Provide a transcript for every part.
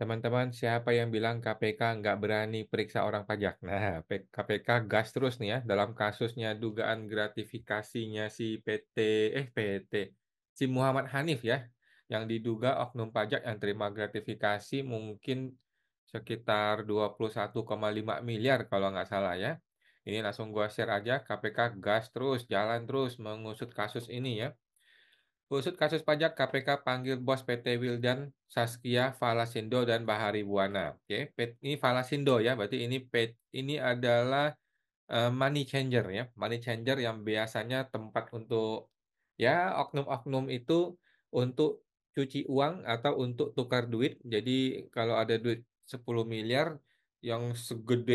Teman-teman, siapa yang bilang KPK nggak berani periksa orang pajak? Nah, KPK gas terus nih ya dalam kasusnya dugaan gratifikasinya si si Muhammad Hanif ya, yang diduga oknum pajak yang terima gratifikasi mungkin sekitar 21,5 miliar kalau nggak salah ya. Ini langsung gua share aja, KPK gas terus, jalan terus mengusut kasus ini ya. Usut kasus pajak, KPK panggil bos PT Wildan, Saskia, Falasindo, dan Bahari Buana. Oke, ini Falasindo ya, berarti ini adalah money changer ya, money changer yang biasanya tempat untuk ya oknum-oknum itu untuk cuci uang atau untuk tukar duit. Jadi kalau ada duit 10 miliar yang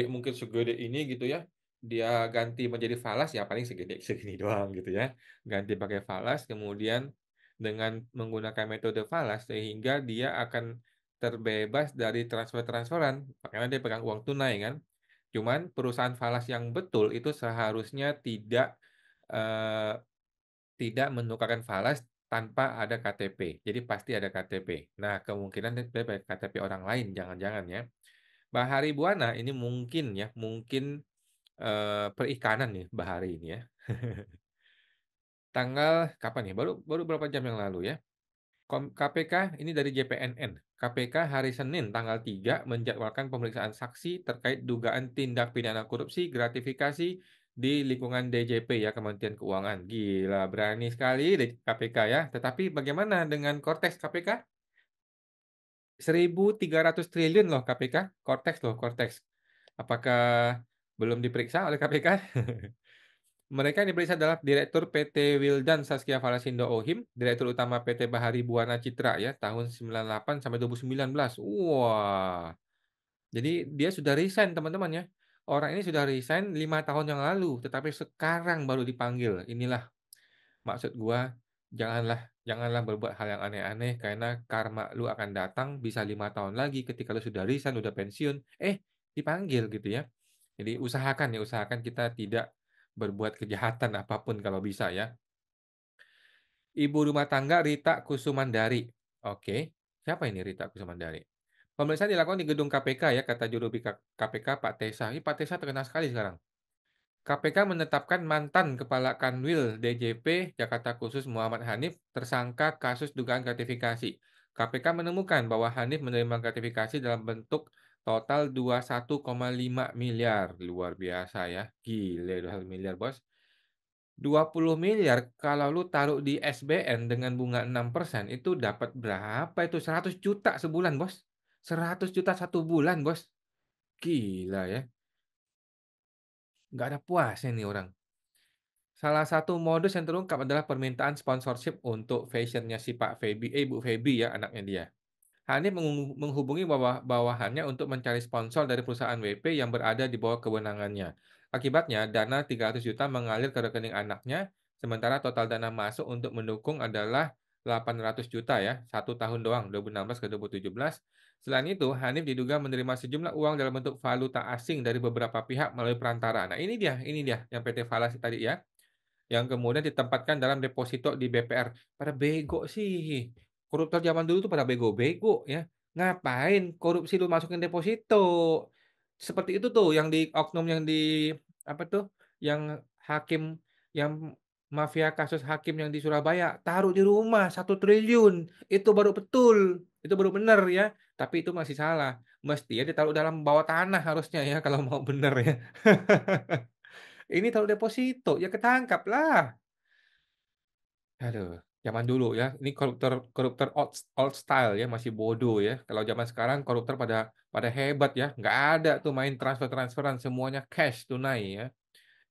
mungkin segede ini gitu ya, dia ganti menjadi falas ya paling segede segini doang gitu ya. Ganti pakai falas, kemudian dengan menggunakan metode falas sehingga dia akan terbebas dari transfer-transferan, karena dia pegang uang tunai kan. Cuman perusahaan falas yang betul itu seharusnya eee, tidak menukarkan falas tanpa ada KTP. Jadi pasti ada KTP. Nah, kemungkinan dia pakai KTP orang lain, jangan-jangan ya. Bahari Buana ini mungkin ya, mungkin, perikanan nih Bahari ini ya. Tanggal kapan ya, baru baru berapa jam yang lalu ya. KPK ini dari JPNN. KPK hari Senin tanggal 3 menjadwalkan pemeriksaan saksi terkait dugaan tindak pidana korupsi gratifikasi di lingkungan DJP ya, Kementerian Keuangan. Gila, berani sekali KPK ya. Tetapi bagaimana dengan Kortex KPK? 1.300 triliun loh KPK, Kortex loh, Kortex. Apakah belum diperiksa oleh KPK? Mereka yang diperiksa adalah Direktur PT Wildan Saskia Falasindo Ohim, Direktur Utama PT Bahari Buana Citra ya, tahun 98 sampai 2019. Wah, jadi dia sudah resign teman-teman ya. Orang ini sudah resign 5 tahun yang lalu, tetapi sekarang baru dipanggil. Inilah maksud gua, janganlah berbuat hal yang aneh-aneh karena karma lu akan datang bisa 5 tahun lagi ketika lu sudah resign, udah pensiun, dipanggil gitu ya. Jadi usahakan kita tidak berbuat kejahatan apapun kalau bisa ya. Ibu rumah tangga Rita Kusumandari. Oke, siapa ini Rita Kusumandari? Pemeriksaan dilakukan di gedung KPK ya, kata juru bicara KPK Pak Tesa. Ini Pak Tesa terkenal sekali sekarang. KPK menetapkan mantan Kepala Kanwil DJP Jakarta Khusus Muhammad Hanif tersangka kasus dugaan gratifikasi. KPK menemukan bahwa Hanif menerima gratifikasi dalam bentuk total 21,5 miliar. Luar biasa ya. Gile 21 miliar, Bos. 20 miliar kalau lu taruh di SBN dengan bunga 6% itu dapat berapa itu? 100 juta sebulan, Bos. 100 juta satu bulan, Bos. Gila ya. Nggak ada puasnya nih orang. Salah satu modus yang terungkap adalah permintaan sponsorship untuk fashionnya si Pak Feby, Bu Feby ya anaknya dia. Hanif menghubungi bawahannya untuk mencari sponsor dari perusahaan WP yang berada di bawah kewenangannya. Akibatnya, dana 300 juta mengalir ke rekening anaknya, sementara total dana masuk untuk mendukung adalah 800 juta ya, 1 tahun doang, 2016 ke 2017. Selain itu, Hanif diduga menerima sejumlah uang dalam bentuk valuta asing dari beberapa pihak melalui perantara. Nah, ini dia yang PT Falas tadi ya, yang kemudian ditempatkan dalam deposito di BPR. Pada bego sih. Koruptor zaman dulu tuh pada bego-bego ya. Ngapain korupsi lu masukin deposito? Seperti itu tuh yang di oknum yang di apa tuh? Yang hakim yang mafia kasus hakim yang di Surabaya taruh di rumah 1 triliun. Itu baru betul. Itu baru benar ya. Tapi itu masih salah. Mesti ya ditaruh dalam bawah tanah harusnya ya kalau mau benar ya. Ini taruh deposito, ya ketangkap lah. Aduh, zaman dulu ya, ini koruptor koruptor old style ya, masih bodoh ya. Kalau zaman sekarang koruptor pada pada hebat ya, nggak ada tuh main transfer-transferan, semuanya cash tunai ya.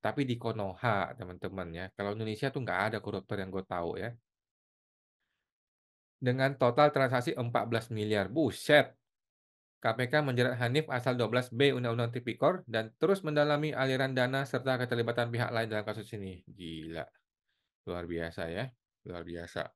Tapi di Konoha teman-teman ya, kalau Indonesia tuh nggak ada koruptor yang gue tahu ya. Dengan total transaksi 14 miliar, buset. KPK menjerat Hanif asal 12B Undang-Undang Tipikor dan terus mendalami aliran dana serta keterlibatan pihak lain dalam kasus ini. Gila, luar biasa ya, luar biasa.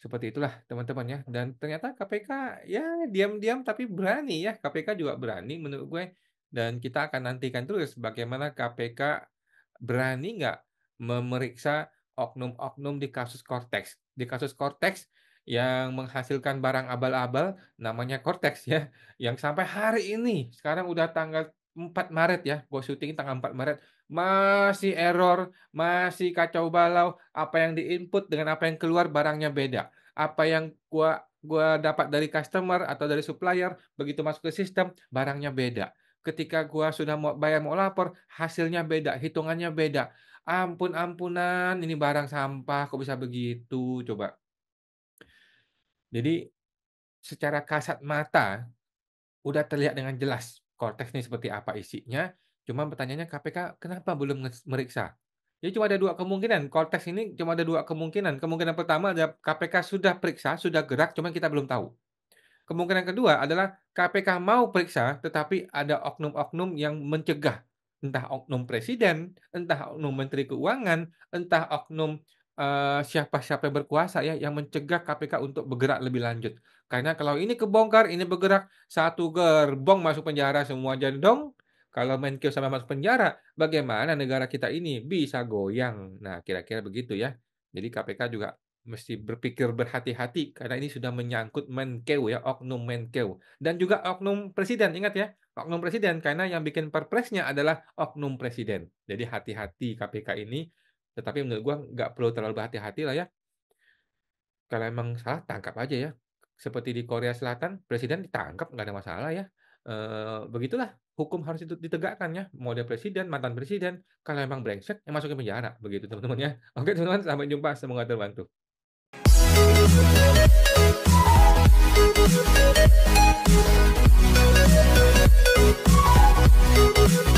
Seperti itulah teman-teman ya, dan ternyata KPK ya diam-diam tapi berani ya, KPK juga berani menurut gue, dan kita akan nantikan terus bagaimana KPK berani nggak memeriksa oknum-oknum di kasus Kortex. Di kasus Kortex yang menghasilkan barang abal-abal namanya Cortex ya, yang sampai hari ini, sekarang udah tanggal 4 Maret ya, gua syuting tanggal 4 Maret, masih error, masih kacau balau, apa yang di-input dengan apa yang keluar barangnya beda. Apa yang gua dapat dari customer atau dari supplier, begitu masuk ke sistem, barangnya beda. Ketika gua sudah mau bayar, mau lapor, hasilnya beda, hitungannya beda. Ampun-ampunan, ini barang sampah kok bisa begitu coba. Jadi secara kasat mata udah terlihat dengan jelas konteks ini seperti apa isinya, cuma pertanyaannya KPK kenapa belum meriksa? Jadi cuma ada 2 kemungkinan, konteks ini cuma ada 2 kemungkinan. Kemungkinan pertama ada KPK sudah periksa, sudah gerak, cuman kita belum tahu. Kemungkinan kedua adalah KPK mau periksa, tetapi ada oknum-oknum yang mencegah. Entah oknum presiden, entah oknum menteri keuangan, entah oknum, siapa-siapa yang berkuasa ya, yang mencegah KPK untuk bergerak lebih lanjut. Karena kalau ini kebongkar, ini bergerak, satu gerbong masuk penjara semua jendong. Kalau Menkeu sampai masuk penjara, bagaimana negara kita ini bisa goyang. Nah, kira-kira begitu ya. Jadi KPK juga mesti berpikir berhati-hati karena ini sudah menyangkut Menkeu ya, oknum Menkeu. Dan juga oknum presiden, ingat ya, oknum presiden karena yang bikin perpresnya adalah oknum presiden. Jadi hati-hati KPK ini, tetapi menurut gua nggak perlu terlalu berhati-hati lah ya. Kalau emang salah tangkap aja ya. Seperti di Korea Selatan, presiden ditangkap nggak ada masalah ya. Begitulah hukum harus ditegakkan ya. Mau dia presiden, mantan presiden, kalau emang brengsek ya masukin penjara, begitu teman-teman ya. Oke teman-teman, sampai jumpa, semoga terbantu. Thank you.